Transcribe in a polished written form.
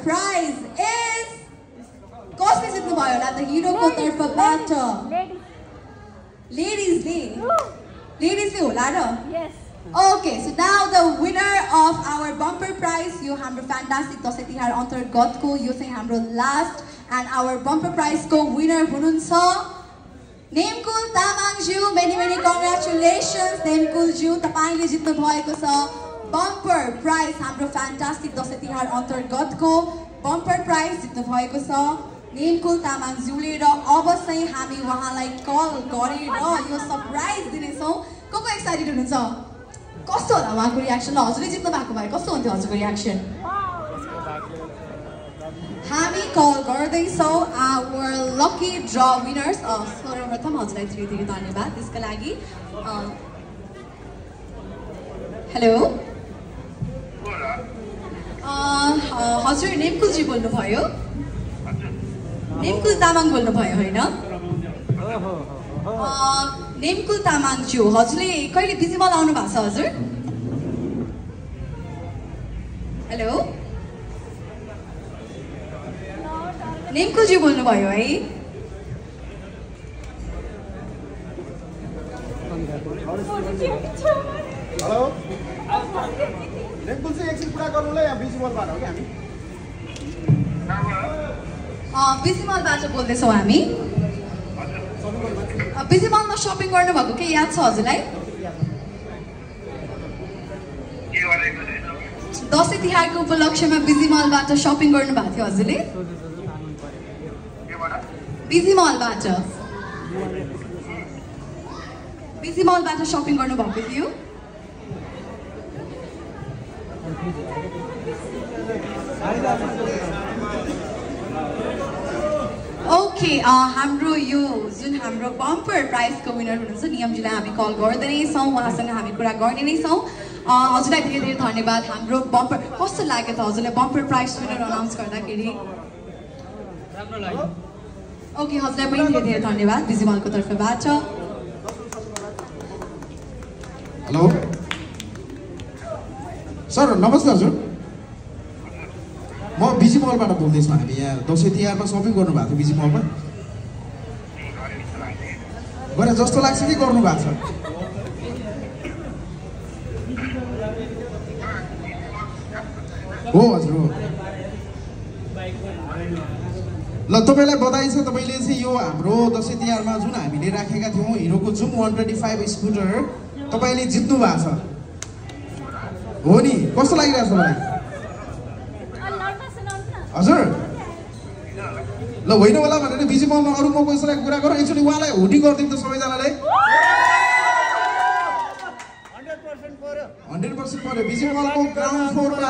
prize is कसले जित्नु भयो होला त हिरोको तर्फबाट लेडिजले होला र Okay, so now the winner of our bumper prize यो हाम्रो fantastic दशैं तिहार अन्तर्गतको यो चाहिँ हाम्रो last and our bumper prize को winner हुनुहुन्छ नेमकुल तामाङज्यू many congratulations नेमकुलज्यू तपाईले जित्नु भएको छ bumper prize हाम्रो fantastic दशैं तिहार अन्तर्गतको bumper prize जित्नु भएको छ नेमकुल तामाङज्यूले र अब चाहिँ हामी उहाँलाई कल गरेर यो सरप्राइज दिनेछौं को एक्साइटेड हुनुहुन्छ कस्तो होला उहाँको रियाक्सन हजुरले जित्नु भएको भए कस्तो हुन्थ्यो हजुरको रियाक्सन हामी कल गर्दैछौं our lucky draw winners सर्वप्रथम हजुरलाई धेरै धन्यवाद त्यसका लागि हेलो हजुर नेमकुल जी बोल्नु भयो नेमकुल तामाङ बोल्नु भयो हैन नेमकुल तामाङज्यू हजुरले कहिले बिजिमल आउनु भएको छ हजुर हेलो नेमकुलज्यू बोल्नु भयो है हेलो नेमकुल चाहिँ एकछिन कुरा गर्नुलाई यहाँ बिजिमलबाट हो कि हामी बिजिमलबाट बोल्दैछौँ हामी बिजिमलमा शपिङ गर्नुभएको के याद छ हजुरलाई दशैं तिहारको उपलक्ष्यमा बिजिमलबाट शपिङ गर्नुभएको थियो हजुरले बिजिमलबाट शपिङ गर्नुभएको थियो ओके हाम्रो यो जुन हाम्रो बम्पर प्राइजको विनर हुनुहुन्छ नियमजीलाई हामी कल गर्दै नै छौँ उहाँसँग हामी कुरा गर्ने नै छौँ हजुरलाई धेरै धन्यवाद हाम्रो बम्पर कस्तो लाग्यो त हजुरलाई बम्पर प्राइज विनर अनाउन्स गर्दाखेरि राम्रो लाग्यो ओके हजुरलाई पनि धेरै धन्यवाद बिजिमलको तर्फबाट हेलो सर नमस्ते हजुर म बिजिमलबाट बोल्दैछु हामी यहाँ दशैं तिहारमा शपिङ गर्नु भएको थियो बिजिमलमा गरे जस्तो लाग्छ कि गर्नु भएको छ हो हजुर हो ल तपाईलाई बधाई छ तपाईले चाहिँ यो हाम्रो दशैं तिहारमा जुन हामीले राखेका थियौं हिरोको जुम 125 स्कुटर तपाईले जित्नु भएको छ हो नि कस्तो लागिरहेछ मलाई हजुर ल होइन होला भनेर बिजिमलमा अरु म कसैलाई कुरा गरौँ एकचोटी उहाँलाई हुडी गर्दिम त सबैजनाले 100% पर्यो बिजिमलको ग्राउन्ड फ्लोरमा